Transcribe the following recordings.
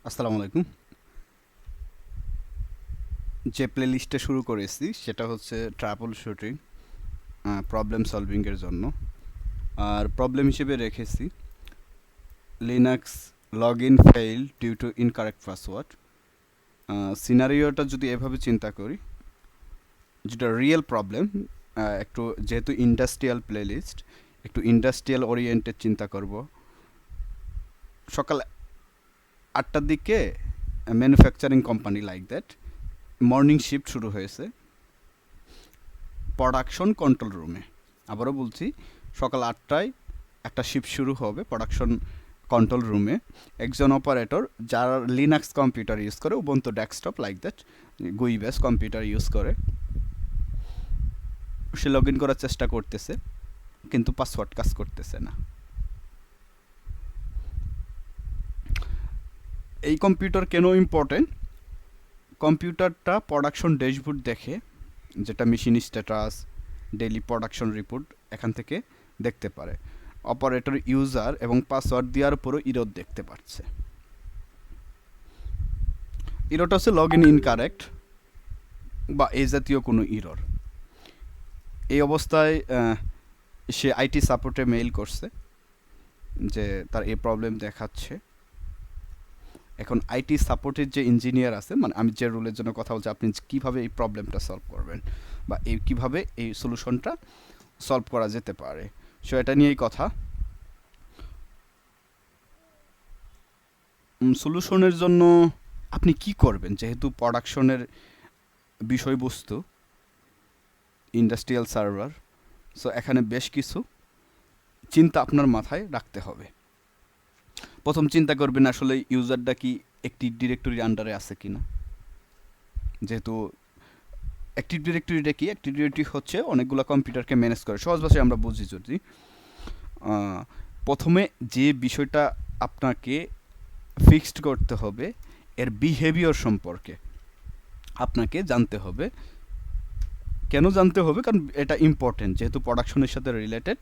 আসসালামু আলাইকুম। যে প্লেলিস্টটা শুরু করেছি সেটা হচ্ছে ট্রাবল শুটিং, প্রবলেম সলভিংয়ের জন্য। আর প্রবলেম হিসেবে রেখেছি Linux log in fail due to incorrect password. সিনারিওটা যদি এভাবে চিন্তা করি, যেটা রিয়েল প্রবলেম, একটু যেহেতু ইন্ডাস্ট্রিয়াল প্লেলিস্ট, একটু ইন্ডাস্ট্রিয়াল ওরিয়েন্টেড চিন্তা করব। সকাল 8টার দিকে manufacturing company like that morning shift শুরু হয়েছে প্রোডাকশন কন্ট্রোল রুমে। আবারও বলছি, সকাল 8টায় একটা শিফট শুরু হবে প্রোডাকশন কন্ট্রোল রুমে। একজন অপারেটর যারা লিনাক্স কম্পিউটার ইউজ করে, উবুন্টু ডেস্কটপ লাইক দ্যাট, গুই বেস কম্পিউটার ইউজ করে, সে লগ ইন করার চেষ্টা করতেছে কিন্তু পাসওয়ার্ড কাজ করতেছে না। এই কম্পিউটার কেন ইম্পর্টেন্ট? কম্পিউটারটা প্রোডাকশন ড্যাশবোর্ড দেখে, যেটা machine status, daily production report এখান থেকে দেখতে পারে। অপারেটর ইউজার এবং পাসওয়ার্ড দেওয়ার পরও ইরর দেখতে পাচ্ছে। ইররটা হচ্ছে লগ ইন ইনকারেক্ট বা এই জাতীয় কোনো ইরর। এই অবস্থায় সে আইটি সাপোর্টে মেইল করছে যে তার এই প্রবলেম দেখাচ্ছে। এখন আইটি সাপোর্টের যে ইঞ্জিনিয়ার আছে, মানে আমি যে রুলের জন্য কথা বলছি, আপনি কীভাবে এই প্রবলেমটা সলভ করবেন বা এই কীভাবে এই সলিউশনটা সলভ করা যেতে পারে, সো এটা নিয়েই কথা। সলিউশনের জন্য আপনি কি করবেন, যেহেতু প্রোডাকশনের বিষয়বস্তু ইন্ডাস্ট্রিয়াল সার্ভার, সো এখানে বেশ কিছু চিন্তা আপনার মাথায় রাখতে হবে। প্রথম চিন্তা করবেন আসলে ইউজারটা কি একটি ডিরেক্টরির আন্ডারে আছে কিনা। যেহেতু অ্যাক্টিভ ডিরেক্টরিটা কি, অ্যাক্টিভ ডিরেক্টরি হচ্ছে অনেকগুলো কম্পিউটারকে ম্যানেজ করে। সহজ ভাষায় আমরা বুঝি যদি, প্রথমে যে বিষয়টা আপনাকে ফিক্সড করতে হবে, এর বিহেভিয়ার সম্পর্কে আপনাকে জানতে হবে। কেন জানতে হবে? কারণ এটা ইম্পর্টেন্ট, যেহেতু প্রোডাকশনের সাথে রিলেটেড।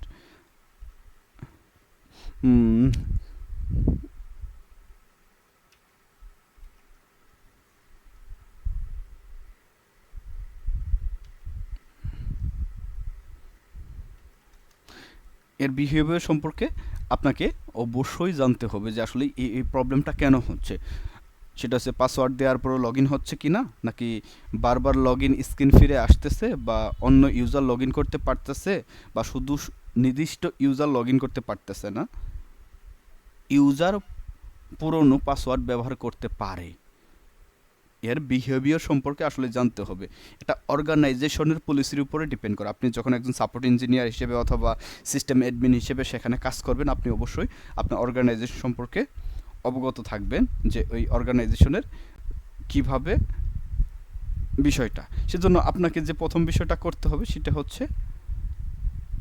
এর বিহেভিয়ার সম্পর্কে আপনাকে অবশ্যই জানতে হবে যে আসলে এই প্রবলেমটা কেন হচ্ছে। সেটা হচ্ছে পাসওয়ার্ড দেওয়ার পরও লগ ইন হচ্ছে কি না, নাকি বারবার লগ ইন স্ক্রিন ফিরে আসতেছে, বা অন্য ইউজার লগ ইন করতে পারতেছে, বা শুধু নির্দিষ্ট ইউজার লগ ইন করতে পারতেছে না। ইউজার পুরনো পাসওয়ার্ড ব্যবহার করতে পারে। এর বিহেভিয়ার সম্পর্কে আসলে জানতে হবে। এটা অর্গানাইজেশনের পলিসির উপরে ডিপেন্ড করে। আপনি যখন একজন সাপোর্ট ইঞ্জিনিয়ার হিসেবে অথবা সিস্টেম অ্যাডমিন হিসেবে সেখানে কাজ করবেন, আপনি অবশ্যই আপনার অর্গানাইজেশন সম্পর্কে অবগত থাকবেন যে ওই অর্গানাইজেশনের কিভাবে বিষয়টা। সেজন্য আপনাকে যে প্রথম বিষয়টা করতে হবে সেটা হচ্ছে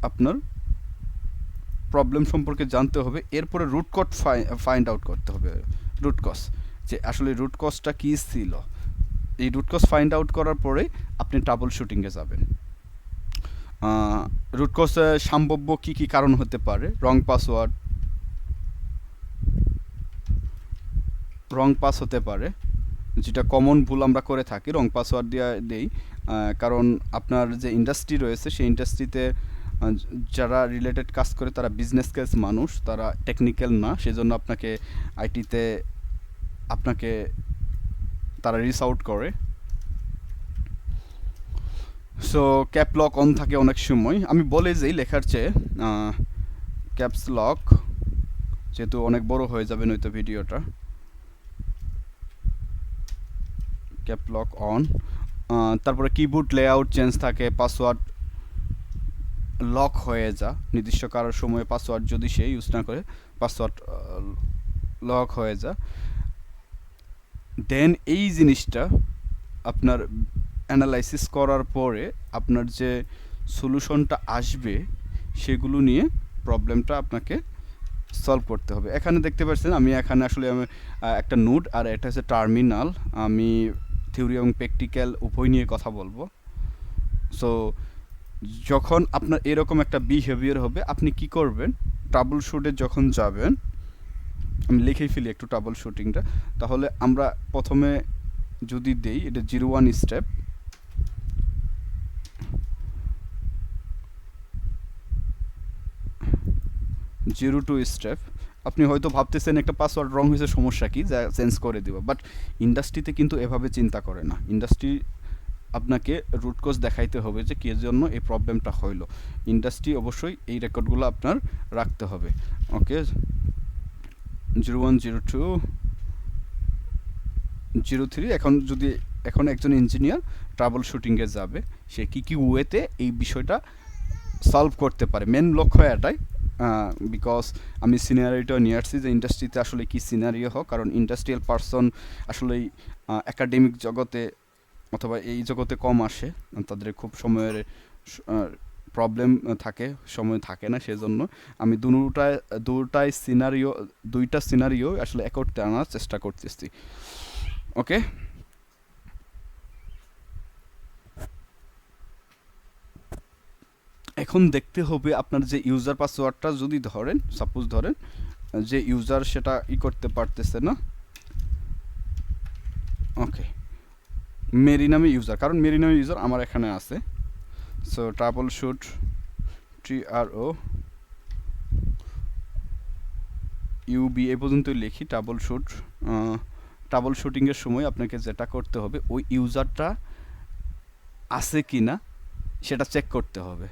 আপনার প্রবলেম সম্পর্কে জানতে হবে। এরপরে রুট কজ ফাইন্ড আউট করতে হবে। রুট কজ, যে আসলে রুট কজটা কী ছিল। এই রুট কজ ফাইন্ড আউট করার পরে আপনি ট্রাবল শুটিংয়ে যাবেন। রুট কজে সম্ভাব্য কী কী কারণ হতে পারে? রং পাসওয়ার্ড, রং পাস হতে পারে, যেটা কমন ভুল আমরা করে থাকি, রং পাসওয়ার্ড দেই। কারণ আপনার যে ইন্ডাস্ট্রি রয়েছে সেই ইন্ডাস্ট্রিতে যারা রিলেটেড কাজ করে তারা বিজনেস কেস মানুষ, তারা টেকনিক্যাল না, সেজন্য আপনাকে আইটিতে আপনাকে তারা রিচ আউট করে। সো ক্যাপ লক অন থাকে অনেক সময়। আমি বলে যাই লেখার চেয়ে ক্যাপস লক, যেহেতু অনেক বড় হয়ে যাবে নয়তো ভিডিওটা। ক্যাপ লক অন, তারপরে কিবোর্ড লেআউট চেঞ্জ থাকে, পাসওয়ার্ড লক হয়ে যা, নির্দিষ্ট কারোর সময় পাসওয়ার্ড যদি সে ইউজ না করে পাসওয়ার্ড লক হয়ে যা। দেন এই জিনিসটা আপনার অ্যানালাইসিস করার পরে আপনার যে সলিউশনটা আসবে সেগুলো নিয়ে প্রবলেমটা আপনাকে সলভ করতে হবে। এখানে দেখতে পাচ্ছেন আমি এখানে আসলে একটা নোড আর এটা হচ্ছে টার্মিনাল। আমি থিওরি এবং প্র্যাকটিক্যাল উভয় নিয়ে কথা বলবো। সো যখন আপনার এরকম একটা বিহেভিয়ার হবে, আপনি কি করবেন? ট্রাবল শুটে যখন যাবেন, আমি লিখেই ফেলি একটু ট্রাবল শুটিংটা। তাহলে আমরা প্রথমে যদি দেই এটা 01 স্টেপ, 02 স্টেপ। আপনি হয়তো ভাবতেছেন একটা পাসওয়ার্ড রং হয়েছে, সমস্যা কি, যা চেঞ্জ করে দিব, বাট ইন্ডাস্ট্রিতে কিন্তু এভাবে চিন্তা করে না। ইন্ডাস্ট্রি আপনাকে রুট কজ দেখাইতে হবে যে কী জন্য এই প্রবলেমটা হইলো। ইন্ডাস্ট্রি অবশ্যই এই রেকর্ডগুলো আপনার রাখতে হবে। ওকে, 01, 02, 03। এখন একজন ইঞ্জিনিয়ার ট্রাবল শুটিংয়ে যাবে, সে কী ওয়েতে এই বিষয়টা সলভ করতে পারে। মেন লক্ষ্য এটাই, বিকজ আমি সিনারিওটা নিয়ে আসছি যে ইন্ডাস্ট্রিতে আসলে কি সিনারিও হোক, কারণ ইন্ডাস্ট্রিয়াল পারসন আসলেই একাডেমিক জগতে অথবা এই জগতে কম আসে, তাদের খুব সময়ের প্রবলেম থাকে, সময় থাকে না। সেজন্য আমি দুইটা সিনারিও আসলে একত্রে আনার চেষ্টা করতেছি। ওকে, এখন দেখতে হবে আপনার যে ইউজার পাসওয়ার্ডটা যদি ধরেন, সাপোজ ধরেন যে ইউজার সেটা করতে পারতেছে না। ওকে, মেরি নামে ইউজার, কারণ মেরি নামে ইউজার আমার এখানে আছে। So trouble shoot, TRO UB এ পর্যন্তই লিখি। ট্রাবল শুটিংয়ের সময় আপনাকে যেটা করতে হবে, ওই ইউজারটা আছে কি না সেটা চেক করতে হবে।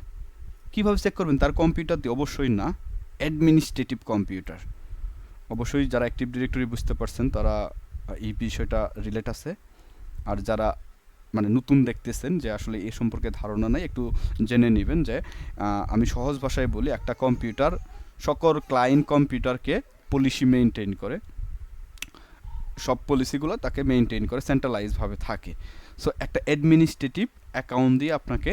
কীভাবে চেক করবেন? তার কম্পিউটার দিয়ে অবশ্যই না, অ্যাডমিনিস্ট্রেটিভ কম্পিউটার। অবশ্যই যারা অ্যাক্টিভ ডিরেক্টরি বুঝতে পারছেন তারা এই বিষয়টা রিলেট আছে, আর যারা মানে নতুন দেখতেছেন যে আসলে এ সম্পর্কে ধারণা নাই, একটু জেনে নেবেন যে আমি সহজ ভাষায় বলি, একটা কম্পিউটার সকল ক্লায়েন্ট কম্পিউটারকে পলিসি মেনটেন করে, সব পলিসিগুলো তাকে মেনটেন করে, সেন্ট্রালাইজভাবে থাকে। সো একটা অ্যাডমিনিস্ট্রেটিভ অ্যাকাউন্ট দিয়ে আপনাকে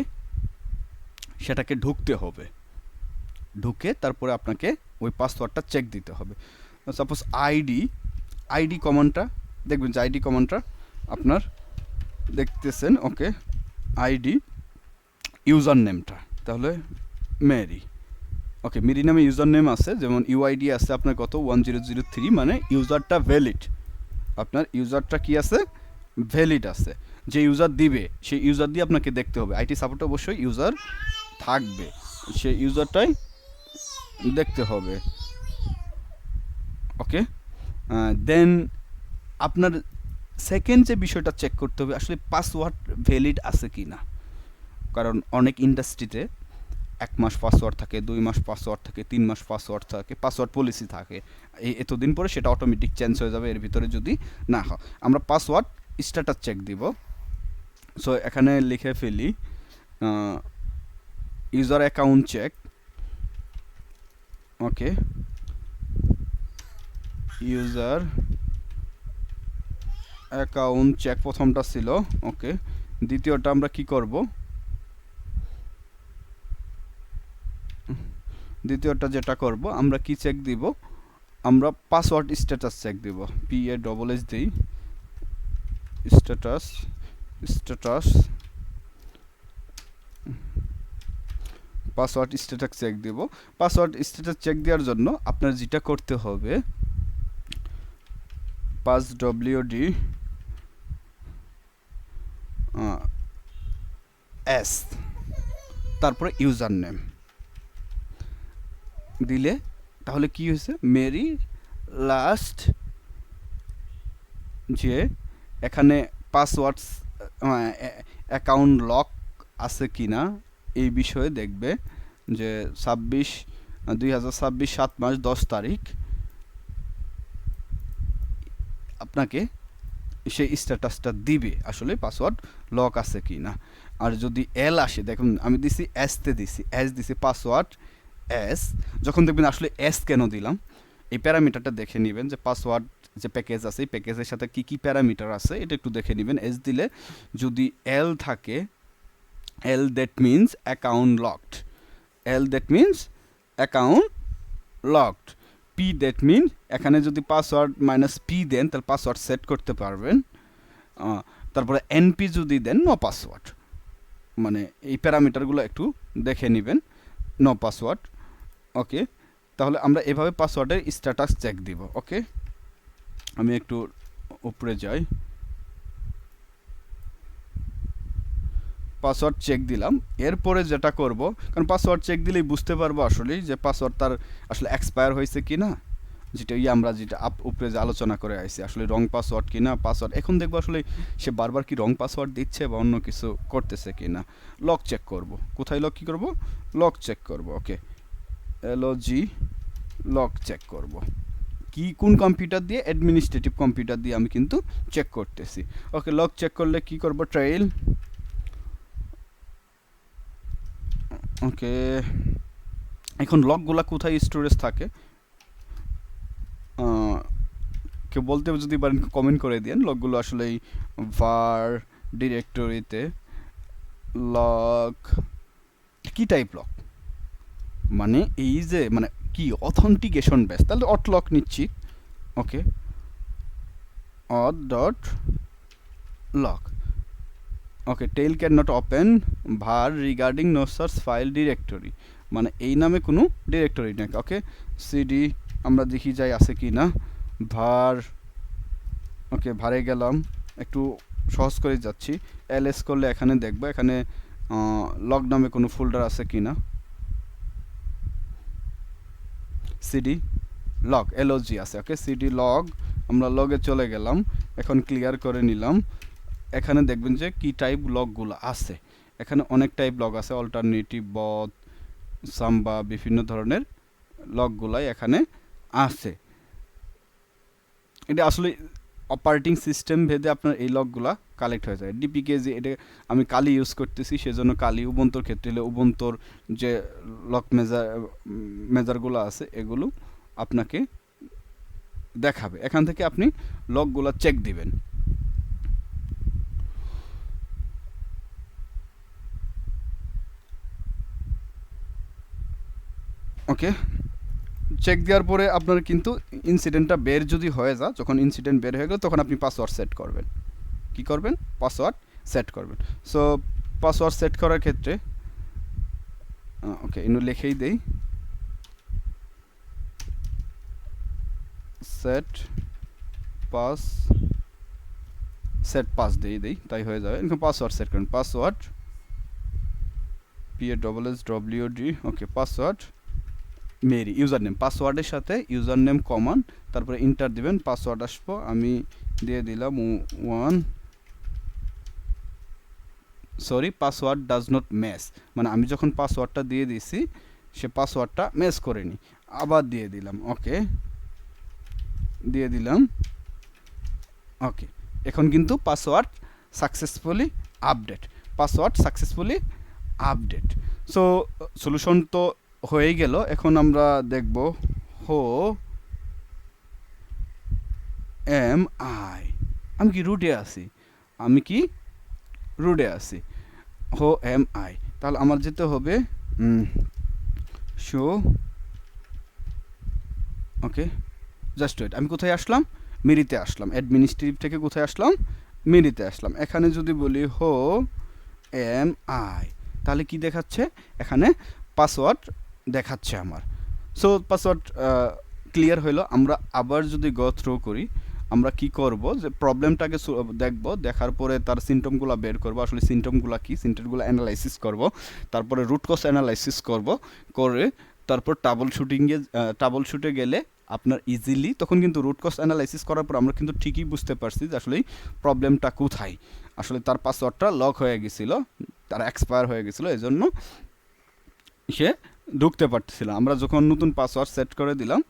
সেটাকে ঢুকতে হবে, ঢুকে তারপরে আপনাকে ওই পাসওয়ার্ডটা চেক দিতে হবে। সাপোজ আইডি কমান্ডটা দেখবেন, যে আইডি কমান্ডটা আপনার দেখতেছেন। ওকে, আইডি ইউজার নেমটা তাহলে মেরি। ওকে, মেরি নামে ইউজার নেম আছে, যেমন ইউআইডি আছে আপনার কত 1003, মানে ইউজারটা ভ্যালিড। আপনার ইউজারটা কি আছে? ভ্যালিড আছে। যে ইউজার দিবে সেই ইউজার দিয়ে আপনাকে দেখতে হবে। আইটি সাপোর্টে অবশ্যই ইউজার থাকবে, সেই ইউজারটাই দেখতে হবে। ওকে, দেন আপনার সেকেন্ড যে বিষয়টা চেক করতে হবে, আসলে পাসওয়ার্ড ভ্যালিড আছে কি না। কারণ অনেক ইন্ডাস্ট্রিতে 1 মাস পাসওয়ার্ড থাকে, 2 মাস পাসওয়ার্ড থাকে, 3 মাস পাসওয়ার্ড থাকে, পাসওয়ার্ড পলিসি থাকে। এতদিন পরে সেটা অটোমেটিক চেঞ্জ হয়ে যাবে এর ভিতরে যদি না হয়। আমরা পাসওয়ার্ড স্ট্যাটাস চেক দিব। সো এখানে লিখে ফেলি ইউজার অ্যাকাউন্ট চেক। ওকে, ইউজার অ্যাকাউন্ট চেক প্রথমটা ছিল। ওকে, দ্বিতীয়টা আমরা কি করব? দ্বিতীয়টা যেটা করব, আমরা কি চেক দিব? আমরা পাসওয়ার্ড স্ট্যাটাস চেক দিব। PASS দিই, স্ট্যাটাস পাসওয়ার্ড স্ট্যাটাস চেক দিব। পাসওয়ার্ড স্ট্যাটাস চেক দেওয়ার জন্য আপনার যেটা করতে হবে, passwd s তারপরে ইউজার নেম দিলে তাহলে কি হয়েছে, মেরি লাস্ট যে এখানে পাসওয়ার্ড অ্যাকাউন্ট লক আছে কি না এই বিষয়ে দেখবে, যে 2026 7 মাস 10 তারিখ আপনাকে সেই স্ট্যাটাসটা দিবে আসলে পাসওয়ার্ড লক আছে কি না। আর যদি এল আসে, দেখুন আমি দিছি এসতে দিছি পাসওয়ার্ড এস। যখন দেখবেন আসলে এস কেন দিলাম, এই প্যারামিটারটা দেখে নেবেন যে পাসওয়ার্ড যে প্যাকেজ আছে এই প্যাকেজের সাথে কি কি প্যারামিটার আছে এটা একটু দেখে নেবেন। এস দিলে যদি এল থাকে, L that means account locked, L that means account locked, P that mean এখানে যদি পাসওয়ার্ড -p দেন তাহলে পাসওয়ার্ড সেট করতে পারবেন। তারপরে এনপি যদি দেন নো পাসওয়ার্ড, মানে এই প্যারামিটারগুলো একটু দেখে নেবেন, নো পাসওয়ার্ড। ওকে, তাহলে আমরা এভাবে পাসওয়ার্ডের স্ট্যাটাস চেক দিব। ওকে, আমি একটু উপরে যাই, পাসওয়ার্ড চেক দিলাম। এরপরে যেটা করব, কারণ পাসওয়ার্ড চেক দিলেই বুঝতে পারবো আসলেই যে পাসওয়ার্ড তার আসলে এক্সপায়ার হয়েছে কি না, যেটা আমরা যেটা উপরে যে আলোচনা করে আইছি, আসলে রং পাসওয়ার্ড কি না। পাসওয়ার্ড এখন দেখবো আসলে সে বারবার কি রং পাসওয়ার্ড দিচ্ছে বা অন্য কিছু করতেছে কি না। লক চেক করব, কোথায় লক, কী করব, লক চেক করব। ওকে, LOG লক চেক করব। কি কোন কম্পিউটার দিয়ে, অ্যাডমিনিস্ট্রেটিভ কম্পিউটার দিয়ে আমি কিন্তু চেক করতেছি। ওকে, লক চেক করলে কি করব, ট্রেইল। ওকে, এখন লকগুলা কোথায় স্টোরেজ থাকে, কেউ বলতে যদি পারেন কমেন্ট করে দিন। লকগুলো আসলে var ডিরেক্টরিতে লক, কি টাইপ লক, মানে এই যে মানে কি অথেন্টিকেশন বেস, তাহলে অট লক নিচ্ছি। Okay, auth dot lock. Okay, tail cannot open var regarding no search file directory, মানে এই নামে কোনো ডিরেক্টরি নেই। ওকে, সিডি আমরা দেখি যাই আছে কি না, var। ওকে, ভারে গেলাম, একটু সহজ করে যাচ্ছি। ls করলে এখানে দেখবো এখানে লগ নামে কোনো ফোল্ডার আছে কি না, সিডি লগ LOG আছে। ওকে, সিডি লগ, আমরা লগে চলে গেলাম, এখন ক্লিয়ার করে নিলাম। এখানে দেখবেন যে কি টাইপ লকগুলো আছে, এখানে অনেক টাইপ লক আছে, অল্টারনেটিভ, বথ, সাম্বা, বিভিন্ন ধরনের লকগুলাই এখানে আছে। এটা আসলে অপারেটিং সিস্টেম ভেদে আপনার এই লকগুলা কালেক্ট হয়ে যায়। ডিপিকে যে এটা আমি কালি ইউজ করতেছি, সেজন্য কালি, উবুন্তুর ক্ষেত্রে হলে উবুন্তুর যে লক মেজারগুলো আছে এগুলো আপনাকে দেখাবে। এখান থেকে আপনি লকগুলা চেক দিবেন। ওকে, চেক দেওয়ার পরে আপনার কিন্তু ইনসিডেন্টটা বের যদি হয়ে যায়, যখন ইনসিডেন্ট বের হয়ে গেল তখন আপনি পাসওয়ার্ড সেট করবেন। কি করবেন, পাসওয়ার্ড সেট করবেন। সো পাসওয়ার্ড সেট করার ক্ষেত্রে ওকে ইনু লিখেই দেই, সেট পাস দেই তাই হয়ে যাবে। এখন পাসওয়ার্ড সেট করেন, পাসওয়ার্ড PASSWD। ওকে, পাসওয়ার্ড মেরি, ইউজার নেম, পাসওয়ার্ডের সাথে ইউজার নেম কমন, তারপরে ইন্টার দিবেন, পাসওয়ার্ড আসবো, আমি দিয়ে দিলাম পাসওয়ার্ড ডাজ নট ম্যাচ, মানে আমি যখন পাসওয়ার্ডটা দিয়ে দিছি সে পাসওয়ার্ডটা ম্যাচ করেনি, আবার দিয়ে দিলাম। ওকে, দিয়ে দিলাম। ওকে, এখন কিন্তু password successfully update. So solution তো হয়ে গেল। এখন আমরা দেখব আমি কি রুটে আছি, তাহলে আমার যেতে হবে শো। ওকে, জাস্ট ওয়েট, আমি কোথায় আসলাম, মিরিতে আসলাম। অ্যাডমিনিস্ট্রেটিভ থেকে কোথায় আসলাম, মিরিতে আসলাম। এখানে যদি বলি তাহলে কি দেখাচ্ছে, এখানে পাসওয়ার্ড দেখাচ্ছে আমার। সো পাসওয়ার্ড ক্লিয়ার হইলো। আমরা আবার যদি গো থ্রু করি, আমরা কি করব, যে প্রবলেমটাকে দেখব, দেখার পরে তার সিমটমগুলো বের করব, আসলে সিমটমগুলো কি, সিমটমগুলো অ্যানালাইসিস করব, তারপরে রুট কজ অ্যানালাইসিস করে তারপর ট্রাবল শুটে গেলে আপনার ইজিলি, তখন কিন্তু রুট কজ অ্যানালাইসিস করার পর আমরা কিন্তু ঠিকই বুঝতে পারছি যে আসলে প্রবলেমটা কোথায়। আসলে তার পাসওয়ার্ডটা লক হয়ে গেছিল, তার এক্সপায়ার হয়ে গেছিল, এজন্য সে ঢুকতে পারতেছিল। আমরা যখন নতুন পাসওয়ার্ড সেট করে দিলাম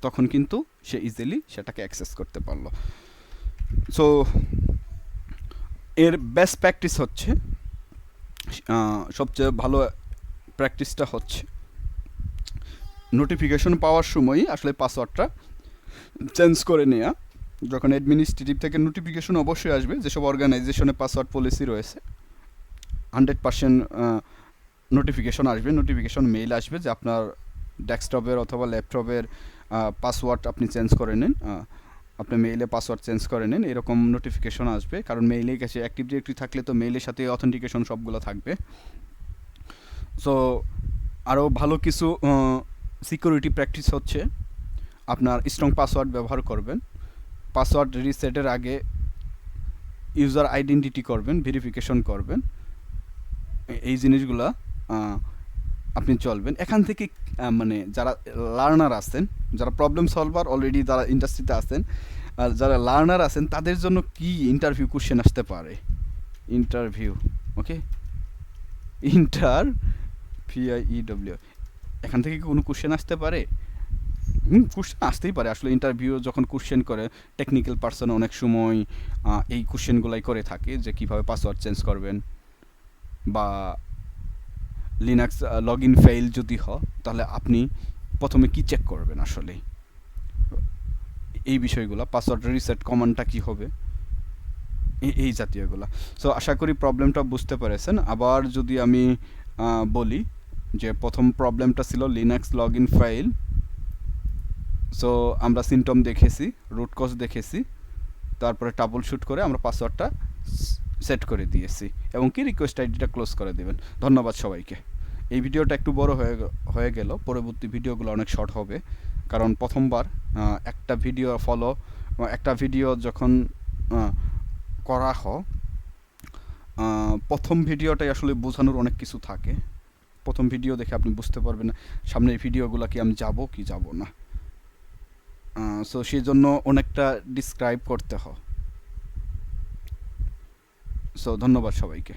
তখন কিন্তু সে ইজিলি সেটাকে অ্যাক্সেস করতে পারলো। সো এর বেস্ট প্র্যাকটিস হচ্ছে, সবচেয়ে ভালো প্র্যাকটিসটা হচ্ছে নোটিফিকেশন পাওয়ার সময়ই আসলে পাসওয়ার্ডটা চেঞ্জ করে নেওয়া। যখন অ্যাডমিনিস্ট্রেটিভ থেকে নোটিফিকেশন অবশ্যই আসবে, যেসব অর্গানাইজেশনে পাসওয়ার্ড পলিসি রয়েছে 100% নোটিফিকেশন আসবে, নোটিফিকেশন মেইল আসবে যে আপনার ডেস্কটপের অথবা ল্যাপটপের পাসওয়ার্ড আপনি চেঞ্জ করে নিন, আপনি মেইলে পাসওয়ার্ড চেঞ্জ করে নিন, এরকম নোটিফিকেশন আসবে। কারণ মেইলে কাছে অ্যাক্টিভ ডিরেক্টরি থাকলে তো মেইলের সাথে অথেন্টিকেশন সবগুলো থাকবে। সো আরও ভালো কিছু সিকিউরিটি প্র্যাকটিস হচ্ছে আপনার স্ট্রং পাসওয়ার্ড ব্যবহার করবেন, পাসওয়ার্ড রিসেটের আগে ইউজার আইডেন্টিটি করবেন, ভেরিফিকেশন করবেন, এই জিনিসগুলা আপনি চলবেন। এখান থেকে মানে যারা লার্নার আছেন, যারা প্রবলেম সলভার অলরেডি যারা ইন্ডাস্ট্রিতে আছেন, আর যারা লার্নার আছেন তাদের জন্য কি ইন্টারভিউ কোশ্চেন আসতে পারে, ইন্টারভিউ, ওকে, VIEW, এখান থেকে কি কোনো কোশ্চেন আসতে পারে? কোশ্চেন আসতেই পারে আসলে। ইন্টারভিউ যখন কোশ্চেন করে টেকনিক্যাল পার্সন অনেক সময় এই কোশ্চেনগুলাই করে থাকে যে কিভাবে পাসওয়ার্ড চেঞ্জ করবেন, বা লিনাক্স লগ ইন ফেইল যদি হয় তাহলে আপনি প্রথমে কি চেক করবেন আসলে, এই বিষয়গুলো, পাসওয়ার্ড রিসেট কমান্ডটা কি হবে, এই জাতীয়গুলো। সো আশা করি প্রবলেমটা বুঝতে পেরেছেন। আবার যদি আমি বলি যে প্রথম প্রবলেমটা ছিল Linux log in file. So আমরা সিমটম দেখেছি, রুট কজ দেখেছি, তারপরে ট্রাবল শুট করে আমরা পাসওয়ার্ডটা সেট করে দিয়েছি এবং কি রিকোয়েস্ট আইডিটা ক্লোজ করে দেবেন। ধন্যবাদ সবাইকে। এই ভিডিওটা একটু বড় হয়ে গেল, পরবর্তী ভিডিওগুলো অনেক শর্ট হবে, কারণ প্রথমবার একটা ভিডিও যখন করা হয়, প্রথম ভিডিওটাই আসলে বোঝানোর অনেক কিছু থাকে। প্রথম ভিডিও দেখে আপনি বুঝতে পারবেন না সামনের ভিডিওগুলো কি আমি যাব কি যাব না। সো সেই জন্য অনেকটা ডিসক্রাইব করতে হয়। সো ধন্যবাদ সবাইকে।